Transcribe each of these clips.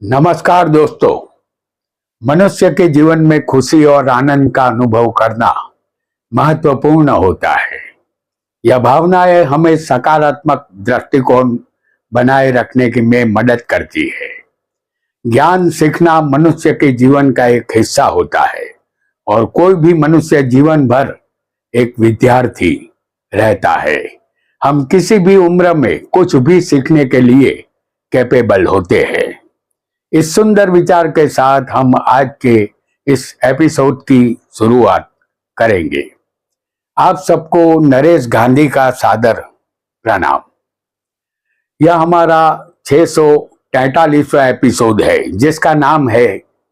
नमस्कार दोस्तों। मनुष्य के जीवन में खुशी और आनंद का अनुभव करना महत्वपूर्ण होता है। यह भावनाएं हमें सकारात्मक दृष्टिकोण बनाए रखने की में मदद करती है। ज्ञान सीखना मनुष्य के जीवन का एक हिस्सा होता है और कोई भी मनुष्य जीवन भर एक विद्यार्थी रहता है। हम किसी भी उम्र में कुछ भी सीखने के लिए कैपेबल होते हैं। इस सुंदर विचार के साथ हम आज के इस एपिसोड की शुरुआत करेंगे। आप सबको नरेश गांधी का सादर प्रणाम। यह हमारा 643वां एपिसोड है जिसका नाम है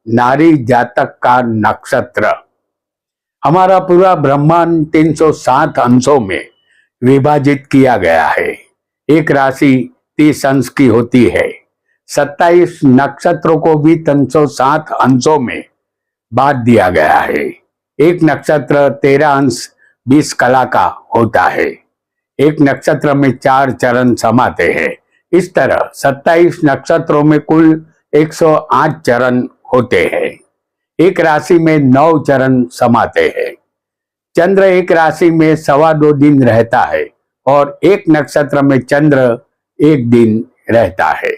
नारी जातक का नक्षत्र। हमारा पूरा ब्रह्मांड 307 अंशों में विभाजित किया गया है। एक राशि 30 अंश की होती है। 27 नक्षत्रों को भी 307 अंशों में बांट दिया गया है। एक नक्षत्र 13 अंश 20 कला का होता है। एक नक्षत्र में 4 चरण समाते हैं। इस तरह 27 नक्षत्रों में कुल 108 चरण होते हैं। एक राशि में 9 चरण समाते हैं। चंद्र एक राशि में 2.25 दिन रहता है और एक नक्षत्र में चंद्र 1 दिन रहता है।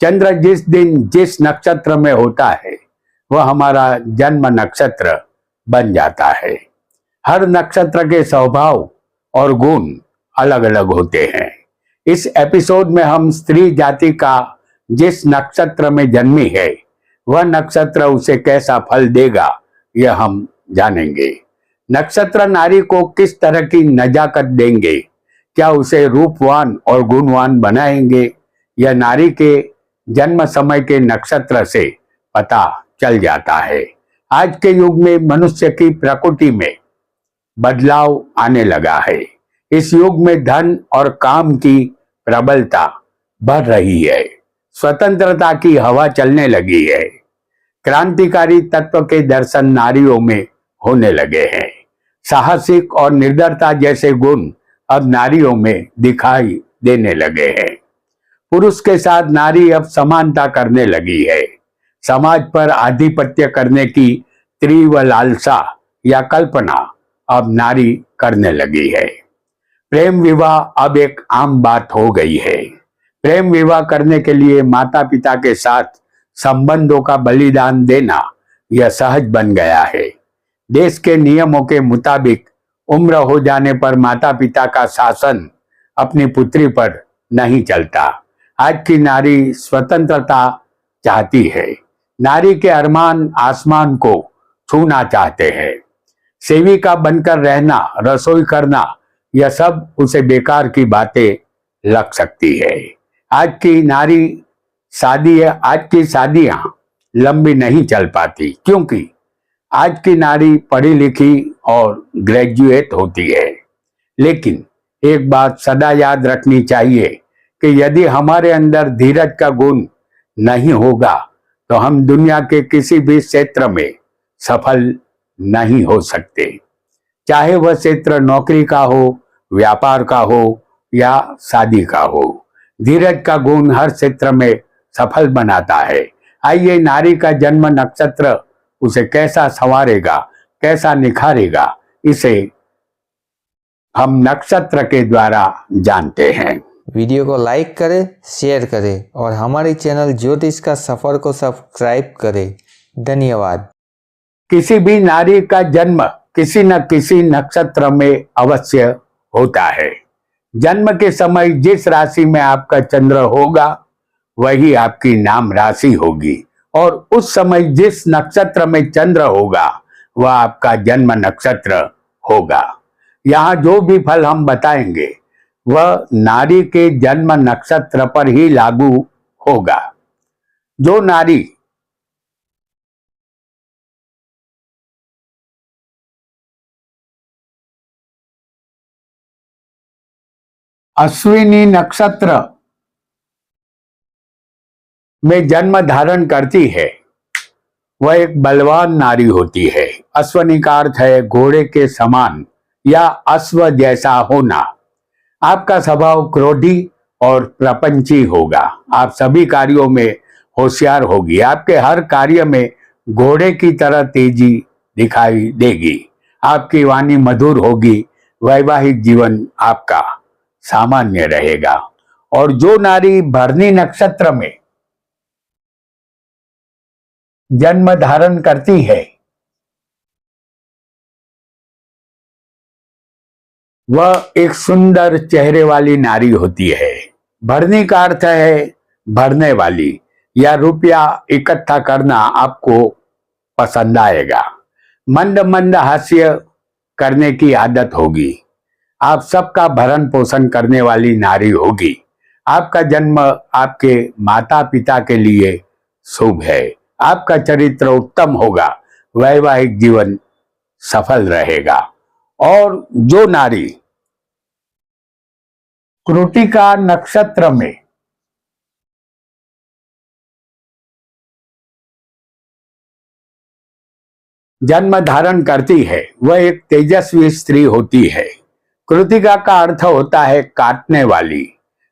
चंद्र जिस दिन जिस नक्षत्र में होता है वह हमारा जन्म नक्षत्र बन जाता है। हर नक्षत्र के स्वभाव और गुण अलग अलग होते हैं। इस एपिसोड में हम स्त्री जाति का जिस नक्षत्र में जन्मी है वह नक्षत्र उसे कैसा फल देगा यह हम जानेंगे। नक्षत्र नारी को किस तरह की नजाकत देंगे, क्या उसे रूपवान और गुणवान बनाएंगे, यह नारी के जन्म समय के नक्षत्र से पता चल जाता है। आज के युग में मनुष्य की प्रकृति में बदलाव आने लगा है। इस युग में धन और काम की प्रबलता बढ़ रही है। स्वतंत्रता की हवा चलने लगी है। क्रांतिकारी तत्व के दर्शन नारियों में होने लगे हैं। साहसिक और निर्दयता जैसे गुण अब नारियों में दिखाई देने लगे हैं। पुरुष के साथ नारी अब समानता करने लगी है। समाज पर आधिपत्य करने की तीव्र लालसा या कल्पना अब नारी करने लगी है। प्रेम विवाह अब एक आम बात हो गई है। प्रेम विवाह करने के लिए माता पिता के साथ संबंधों का बलिदान देना यह सहज बन गया है। देश के नियमों के मुताबिक उम्र हो जाने पर माता पिता का शासन अपनी पुत्री पर नहीं चलता। आज की नारी स्वतंत्रता चाहती है। नारी के अरमान आसमान को छूना चाहते हैं। सेविका बनकर रहना, रसोई करना, यह सब उसे बेकार की बातें लग सकती है। आज की शादियां लंबी नहीं चल पाती क्योंकि आज की नारी पढ़ी लिखी और ग्रेजुएट होती है। लेकिन एक बात सदा याद रखनी चाहिए कि यदि हमारे अंदर धीरज का गुण नहीं होगा तो हम दुनिया के किसी भी क्षेत्र में सफल नहीं हो सकते। चाहे वह क्षेत्र नौकरी का हो, व्यापार का हो या शादी का हो। धीरज का गुण हर क्षेत्र में सफल बनाता है। आइए नारी का जन्म नक्षत्र उसे कैसा संवारेगा, कैसा निखारेगा, इसे हम नक्षत्र के द्वारा जानते हैं। वीडियो को लाइक करें, शेयर करें और हमारे चैनल ज्योतिष का सफर को सब्सक्राइब करें। धन्यवाद। किसी भी नारी का जन्म किसी न किसी नक्षत्र में अवश्य होता है। जन्म के समय जिस राशि में आपका चंद्र होगा वही आपकी नाम राशि होगी और उस समय जिस नक्षत्र में चंद्र होगा वह आपका जन्म नक्षत्र होगा। यहाँ जो भी फल हम बताएंगे वह नारी के जन्म नक्षत्र पर ही लागू होगा। जो नारी अश्विनी नक्षत्र में जन्म धारण करती है वह एक बलवान नारी होती है। अश्विनी का अर्थ है घोड़े के समान या अश्व जैसा होना। आपका स्वभाव क्रोधी और प्रपंची होगा। आप सभी कार्यों में होशियार होगी। आपके हर कार्य में घोड़े की तरह तेजी दिखाई देगी। आपकी वाणी मधुर होगी। वैवाहिक जीवन आपका सामान्य रहेगा। और जो नारी भरनी नक्षत्र में जन्म धारण करती है वह एक सुंदर चेहरे वाली नारी होती है। भरनी का अर्थ है भरने वाली या रुपया इकट्ठा करना आपको पसंद आएगा। मंद मंद हास्य करने की आदत होगी। आप सबका भरण पोषण करने वाली नारी होगी। आपका जन्म आपके माता पिता के लिए शुभ है। आपका चरित्र उत्तम होगा। वैवाहिक जीवन सफल रहेगा। और जो नारी कृत्तिका नक्षत्र में जन्म धारण करती है वह एक तेजस्वी स्त्री होती है। कृत्तिका का अर्थ होता है काटने वाली।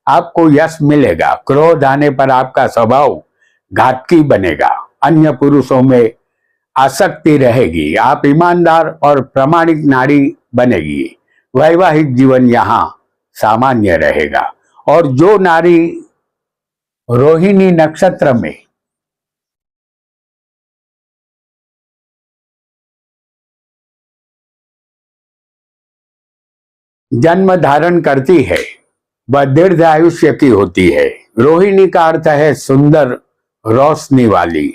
आपको यश मिलेगा। क्रोध आने पर आपका स्वभाव घातकी बनेगा। अन्य पुरुषों में आसक्ति रहेगी। आप ईमानदार और प्रामाणिक नारी बनेगी। वैवाहिक जीवन यहाँ सामान्य रहेगा। और जो नारी रोहिणी नक्षत्र में जन्म धारण करती है वह दीर्घ आयुष्य की होती है। रोहिणी का अर्थ है सुंदर रोशनी वाली।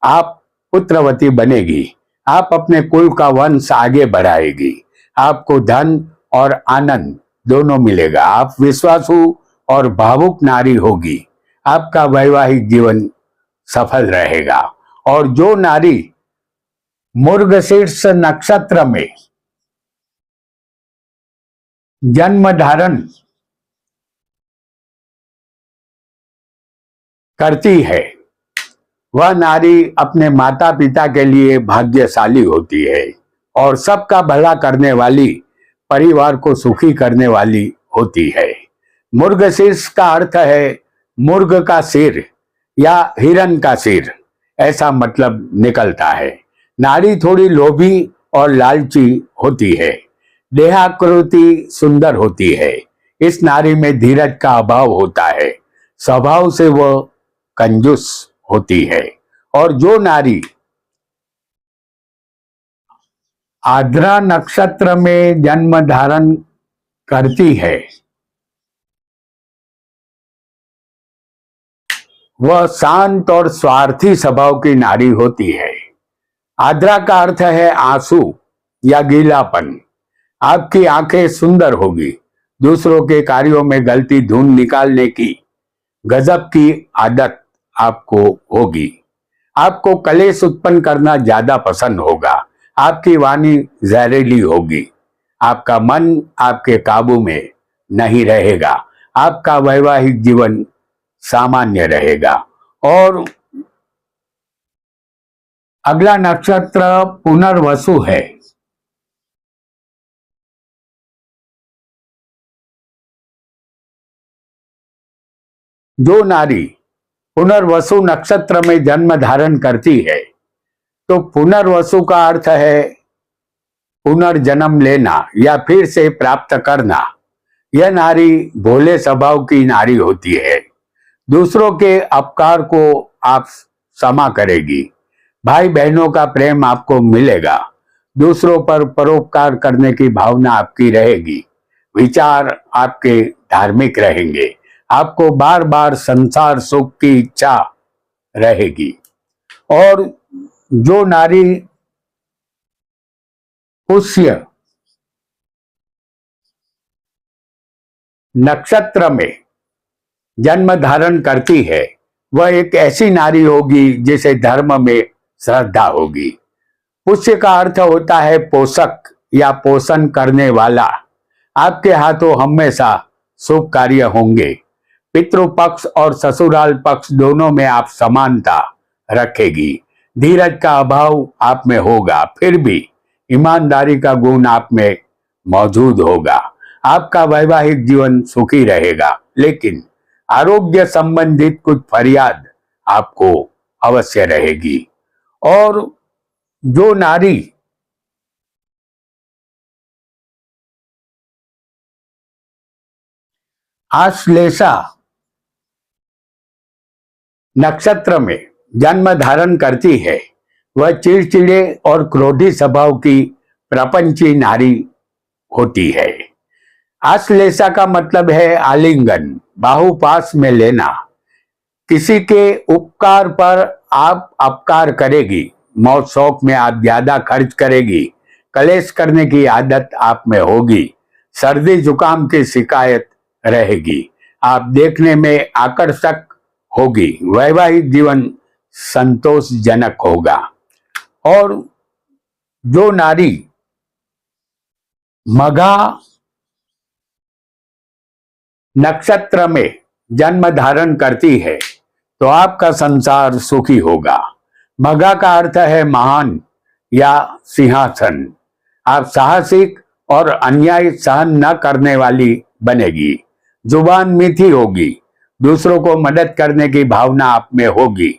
आप पुत्रवती बनेगी। आप अपने कुल का वंश आगे बढ़ाएगी। आपको धन और आनंद दोनों मिलेगा। आप विश्वासु और भावुक नारी होगी। आपका वैवाहिक जीवन सफल रहेगा। और जो नारी मृगशीर्ष नक्षत्र में जन्म धारण करती है वह नारी अपने माता पिता के लिए भाग्यशाली होती है और सबका भला करने वाली, परिवार को सुखी करने वाली होती है। मृगशीर्ष का अर्थ है मुर्ग का सिर या हिरण का सिर, ऐसा मतलब निकलता है। नारी थोड़ी लोभी और लालची होती है। देहाकृति सुंदर होती है। इस नारी में धीरज का अभाव होता है। स्वभाव से वह कंजूस होती है। और जो नारी आद्रा नक्षत्र में जन्म धारण करती है वह शांत और स्वार्थी स्वभाव की नारी होती है। आद्रा का अर्थ है आंसू या गीलापन। आपकी आंखें सुंदर होगी। दूसरों के कार्यों में गलती ढूंढ निकालने की गजब की आदत आपको होगी। आपको कलेश उत्पन्न करना ज्यादा पसंद होगा। आपकी वाणी जहरीली होगी। आपका मन आपके काबू में नहीं रहेगा। आपका वैवाहिक जीवन सामान्य रहेगा। और अगला नक्षत्र पुनर्वसु है। जो नारी पुनर्वसु नक्षत्र में जन्म धारण करती है तो पुनर्वसु का अर्थ है पुनर्जन्म लेना या फिर से प्राप्त करना। यह नारी भोले स्वभाव की नारी होती है। दूसरों के अपकार को आप क्षमा करेगी। भाई बहनों का प्रेम आपको मिलेगा। दूसरों पर परोपकार करने की भावना आपकी रहेगी। विचार आपके धार्मिक रहेंगे। आपको बार बार संसार सुख की इच्छा रहेगी। और जो नारी पुष्य नक्षत्र में जन्म धारण करती है वह एक ऐसी नारी होगी जिसे धर्म में श्रद्धा होगी। पुष्य का अर्थ होता है पोषक या पोषण करने वाला। आपके हाथों हमेशा शुभ कार्य होंगे। पितृपक्ष और ससुराल पक्ष दोनों में आप समानता रखेगी। धीरज का अभाव आप में होगा, फिर भी ईमानदारी का गुण आप में मौजूद होगा। आपका वैवाहिक जीवन सुखी रहेगा, लेकिन आरोग्य संबंधित कुछ फरियाद आपको अवश्य रहेगी। और जो नारी आश्लेषा नक्षत्र में जन्म धारण करती है, वह चिड़चिड़े और क्रोधी स्वभाव की प्रपंची नारी होती है। आश्लेषा का मतलब है आलिंगन, बाहुपास में लेना। किसी के उपकार पर आप अपकार करेगी, मौत शौक में आप ज्यादा खर्च करेगी, कलेश करने की आदत आप में होगी, सर्दी जुकाम की शिकायत रहेगी, आप देखने में आकर्षक होगी, वैवाहिक जीवन संतोषजनक होगा। और जो नारी मघा नक्षत्र में जन्म धारण करती है तो आपका संसार सुखी होगा। मघा का अर्थ है महान या सिंहासन। आप साहसिक और अन्याय सहन न करने वाली बनेगी। जुबान मीठी होगी, दूसरों को मदद करने की भावना आप में होगी।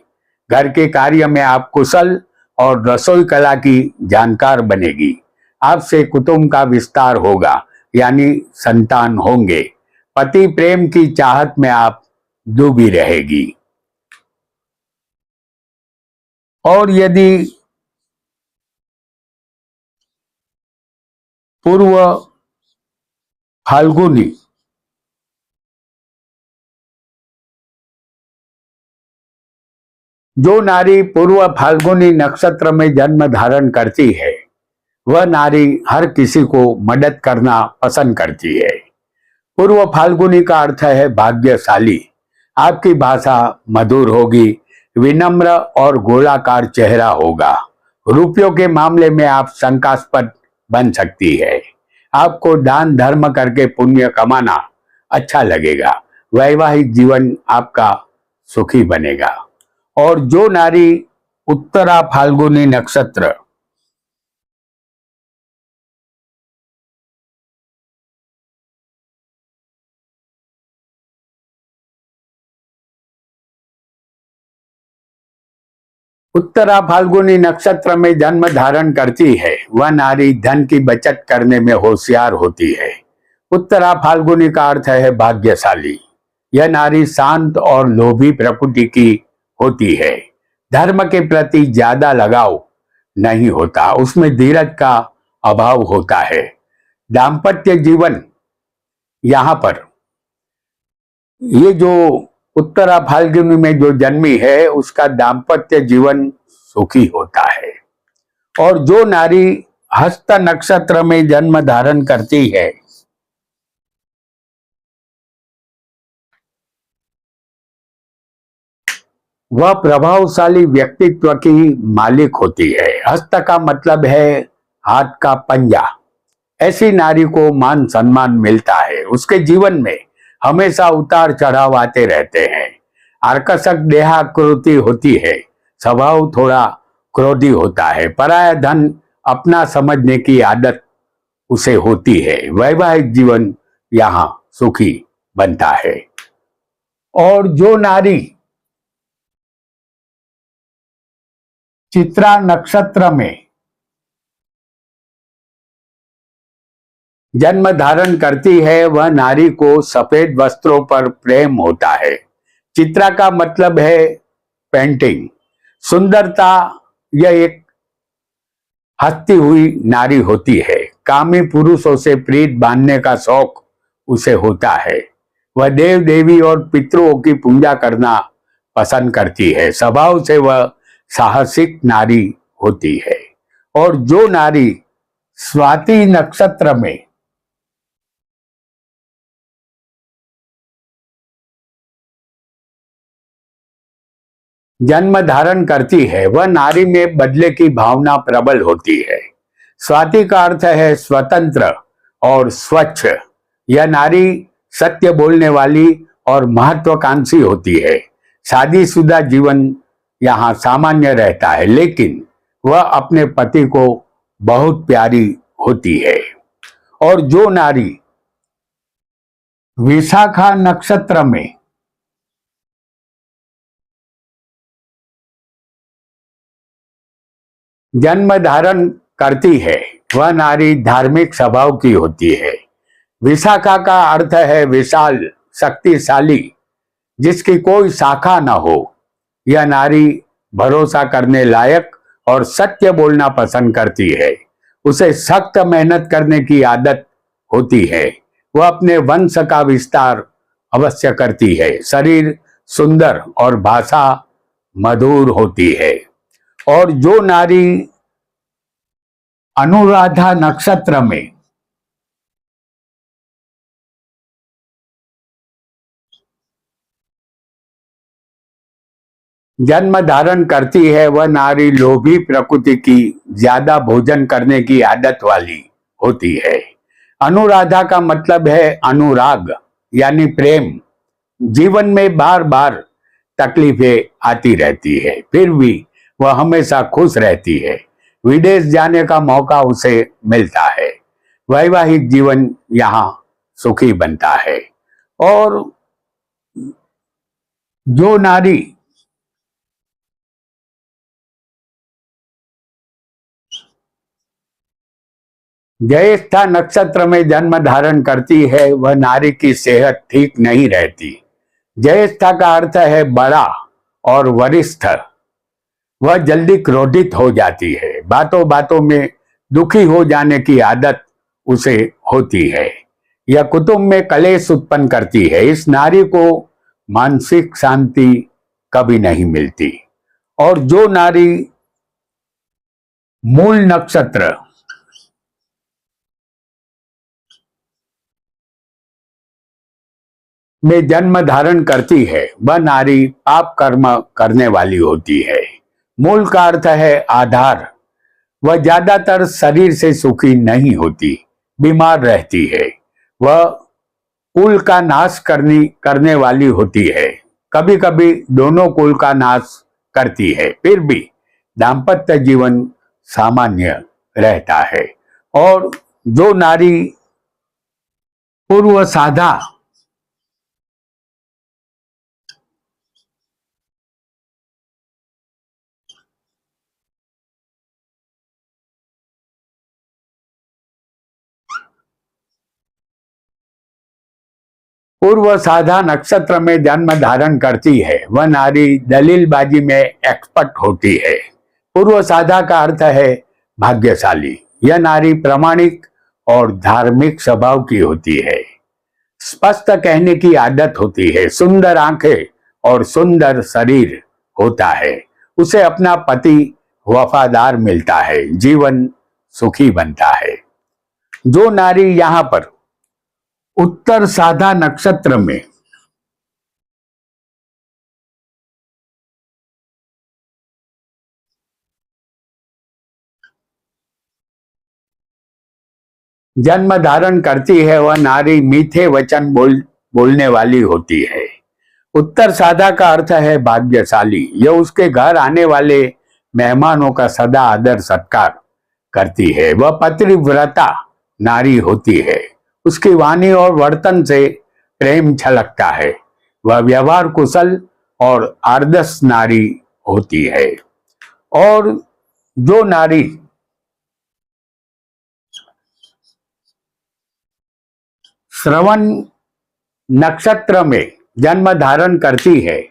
घर के कार्य में आप कुशल और रसोई कला की जानकार बनेगी। आपसे कुटुंब का विस्तार होगा, यानी संतान होंगे। पति प्रेम की चाहत में आप डूबी रहेगी। और यदि पूर्व फाल्गुनी जो नारी पूर्व फाल्गुनी नक्षत्र में जन्म धारण करती है, वह नारी हर किसी को मदद करना पसंद करती है। पूर्व फाल्गुनी का अर्थ है भाग्यशाली। आपकी भाषा मधुर होगी, विनम्र और गोलाकार चेहरा होगा। रुपयों के मामले में आप शंकास्पद बन सकती है। आपको दान धर्म करके पुण्य कमाना अच्छा लगेगा। वैवाहिक जीवन आपका सुखी बनेगा। और जो नारी उत्तरा फाल्गुनी नक्षत्र उत्तरा फाल्गुनी नक्षत्र में जन्म धारण करती है, वह नारी धन की बचत करने में होशियार होती है। उत्तरा फाल्गुनी का अर्थ है भाग्यशाली। यह नारी शांत और लोभी प्रकृति की होती है। धर्म के प्रति ज्यादा लगाव नहीं होता, उसमें धीरज का अभाव होता है। दाम्पत्य जीवन यहाँ पर ये जो उत्तरा फाल्गुनी में जो जन्मी है, उसका दाम्पत्य जीवन सुखी होता है। और जो नारी हस्त नक्षत्र में जन्म धारण करती है, वह प्रभावशाली व्यक्तित्व की मालिक होती है। हस्त का मतलब है हाथ का पंजा। ऐसी नारी को मान सम्मान मिलता है। उसके जीवन में हमेशा उतार चढ़ाव आते रहते हैं। आकर्षक देहाकृति होती है, स्वभाव थोड़ा क्रोधी होता है। पराया धन अपना समझने की आदत उसे होती है। वैवाहिक जीवन यहाँ सुखी बनता है। और जो नारी चित्रा नक्षत्र में जन्म धारण करती है, वह नारी को सफेद वस्त्रों पर प्रेम होता है। चित्रा का मतलब है पेंटिंग, सुंदरता। यह एक हंसती हुई नारी होती है। कामी पुरुषों से प्रीत बांधने का शौक उसे होता है। वह देव देवी और पितरों की पूजा करना पसंद करती है। स्वभाव से वह साहसिक नारी होती है। और जो नारी स्वाति नक्षत्र में जन्म धारण करती है, वह नारी में बदले की भावना प्रबल होती है। स्वाति का अर्थ है स्वतंत्र और स्वच्छ। यह नारी सत्य बोलने वाली और महत्वाकांक्षी होती है। शादीशुदा जीवन यहाँ सामान्य रहता है, लेकिन वह अपने पति को बहुत प्यारी होती है। और जो नारी विशाखा नक्षत्र में जन्म धारण करती है वह नारी धार्मिक स्वभाव की होती है। विशाखा का अर्थ है विशाल, शक्तिशाली, जिसकी कोई शाखा न हो। यह नारी भरोसा करने लायक और सत्य बोलना पसंद करती है। उसे सख्त मेहनत करने की आदत होती है। वह अपने वंश का विस्तार अवश्य करती है। शरीर सुंदर और भाषा मधुर होती है। और जो नारी अनुराधा नक्षत्र में जन्म धारण करती है वह नारी लोभी प्रकृति की, ज्यादा भोजन करने की आदत वाली होती है। अनुराधा का मतलब है अनुराग यानी प्रेम। जीवन में बार बार तकलीफें आती रहती है, फिर भी वह हमेशा खुश रहती है। विदेश जाने का मौका उसे मिलता है। वैवाहिक जीवन यहाँ सुखी बनता है। और जो नारी ज्येष्ठा नक्षत्र में जन्म धारण करती है वह नारी की सेहत ठीक नहीं रहती। ज्येष्ठा का अर्थ है बड़ा और वरिष्ठ। वह जल्दी क्रोधित हो जाती है। बातों बातों में दुखी हो जाने की आदत उसे होती है। यह कुटुंब में कलेश उत्पन्न करती है। इस नारी को मानसिक शांति कभी नहीं मिलती। और जो नारी मूल नक्षत्र में जन्म धारण करती है वह नारी पाप कर्म करने वाली होती है। मूल का अर्थ है आधार। वह ज्यादातर शरीर से सुखी नहीं होती, बीमार रहती है। वह कुल का नाश करने वाली होती है। कभी कभी दोनों कुल का नाश करती है, फिर भी दाम्पत्य जीवन सामान्य रहता है। और जो नारी पूर्व साधा पूर्व साधा नक्षत्र में जन्म धारण करती है वह नारी दलीलबाजी में एक्सपर्ट होती है। पूर्व साधा का अर्थ है भाग्यशाली। यह नारी प्रामाणिक और धार्मिक स्वभाव की होती है। स्पष्ट कहने की आदत होती है। सुंदर आंखें और सुंदर शरीर होता है। उसे अपना पति वफादार मिलता है। जीवन सुखी बनता है। जो नारी यहाँ पर उत्तर साधा नक्षत्र में जन्म धारण करती है वह नारी मीठे वचन बोलने वाली होती है। उत्तर साधा का अर्थ है भाग्यशाली। यह उसके घर आने वाले मेहमानों का सदा आदर सत्कार करती है। वह पतिव्रता नारी होती है। उसकी वाणी और वर्तन से प्रेम छलकता है। वह व्यवहार कुशल और आदर्श नारी होती है। और जो नारी श्रवण नक्षत्र में जन्म धारण करती है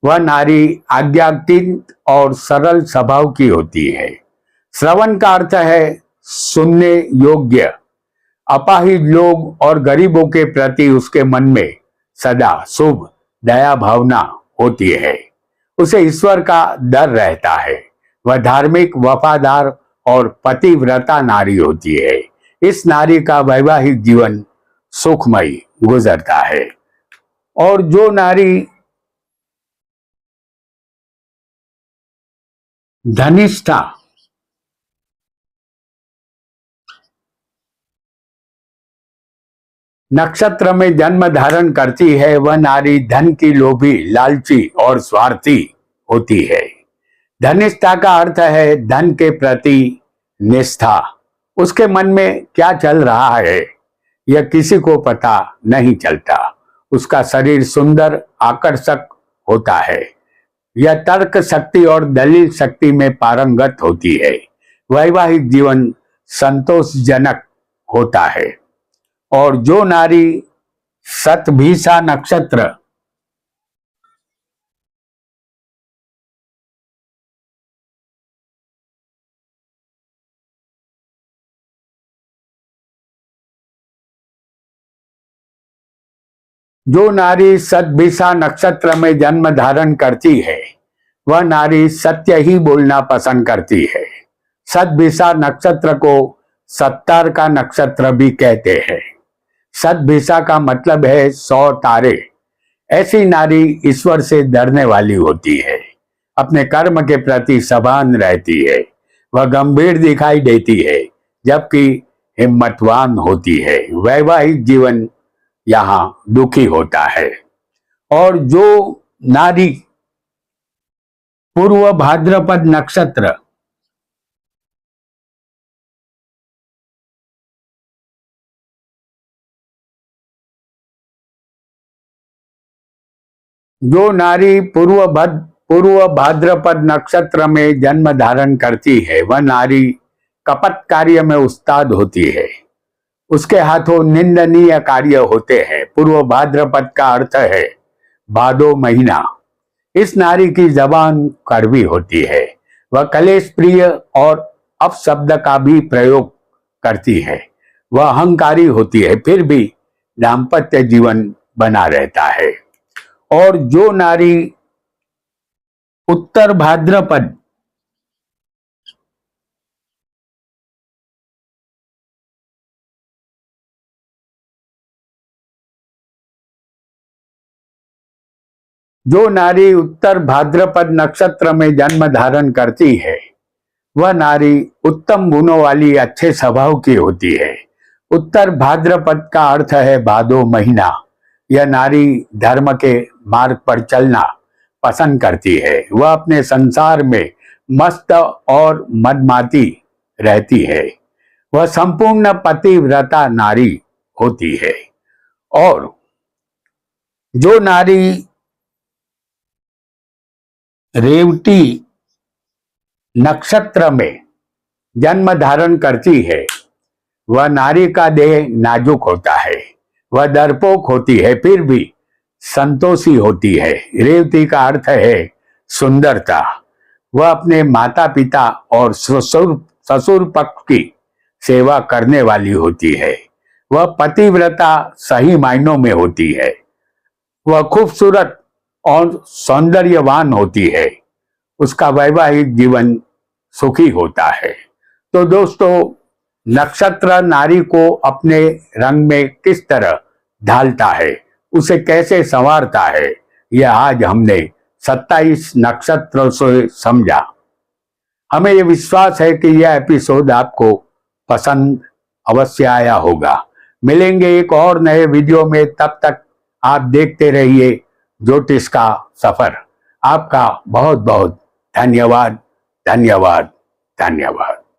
वह नारी आज्ञातीत और सरल स्वभाव की होती है। श्रवण का अर्थ है सुनने योग्य। अपाहिज लोग और गरीबों के प्रति उसके मन में सदा शुभ दया भावना होती है। उसे ईश्वर का डर रहता है। वह धार्मिक, वफादार और पतिव्रता नारी होती है। इस नारी का वैवाहिक जीवन सुखमय गुजरता है। और जो नारी धनिष्ठा नक्षत्र में जन्म धारण करती है वह नारी धन की लोभी, लालची और स्वार्थी होती है। धनिष्ठा का अर्थ है धन के प्रति निष्ठा। उसके मन में क्या चल रहा है यह किसी को पता नहीं चलता। उसका शरीर सुंदर आकर्षक होता है। यह तर्क शक्ति और दलील शक्ति में पारंगत होती है। वैवाहिक जीवन संतोषजनक होता है। और जो नारी शतभिषा नक्षत्र जो नारी शतभिषा नक्षत्र में जन्म धारण करती है वह नारी सत्य ही बोलना पसंद करती है। शतभिषा नक्षत्र को 70 का नक्षत्र भी कहते हैं। शतभिषा का मतलब है 100 तारे। ऐसी नारी ईश्वर से डरने वाली होती है, अपने कर्म के प्रति सभान रहती है, वह गंभीर दिखाई देती है जबकि हिम्मतवान होती है। वैवाहिक जीवन यहाँ दुखी होता है। और जो नारी पूर्व भाद्रपद नक्षत्र जो नारी पूर्व भाद्रपद नक्षत्र में जन्म धारण करती है वह नारी कपट कार्य में उस्ताद होती है। उसके हाथों निंदनीय कार्य होते हैं। पूर्व भाद्रपद का अर्थ है भादो महीना। इस नारी की जबान कड़वी होती है। वह कलेश प्रिय और अपशब्द का भी प्रयोग करती है। वह अहंकारी होती है, फिर भी दाम्पत्य जीवन बना रहता है। और जो नारी उत्तर भाद्रपद जो नारी उत्तर भाद्रपद नक्षत्र में जन्म धारण करती है वह नारी उत्तम गुणों वाली, अच्छे स्वभाव की होती है। उत्तर भाद्रपद का अर्थ है भादो महीना। यह नारी धर्म के मार्ग पर चलना पसंद करती है। वह अपने संसार में मस्त और मदमाती रहती है। वह संपूर्ण पतिव्रता नारी होती है। और जो नारी रेवती नक्षत्र में जन्म धारण करती है वह नारी का देह नाजुक होता है। वह डरपोक होती है, फिर भी संतोषी होती है। रेवती का अर्थ है सुंदरता। वह अपने माता पिता और ससुर पक्ष की सेवा करने वाली होती है। वह पतिव्रता सही मायनों में होती है। वह खूबसूरत और सौंदर्यवान होती है। उसका वैवाहिक जीवन सुखी होता है। तो दोस्तों, नक्षत्र नारी को अपने रंग में किस तरह ढालता है, उसे कैसे संवारता है, यह आज हमने 27 नक्षत्रों से समझा। हमें यह विश्वास है कि यह एपिसोड आपको पसंद अवश्य आया होगा। मिलेंगे एक और नए वीडियो में, तब तक आप देखते रहिए ज्योतिष का सफर। आपका बहुत बहुत धन्यवाद, धन्यवाद, धन्यवाद।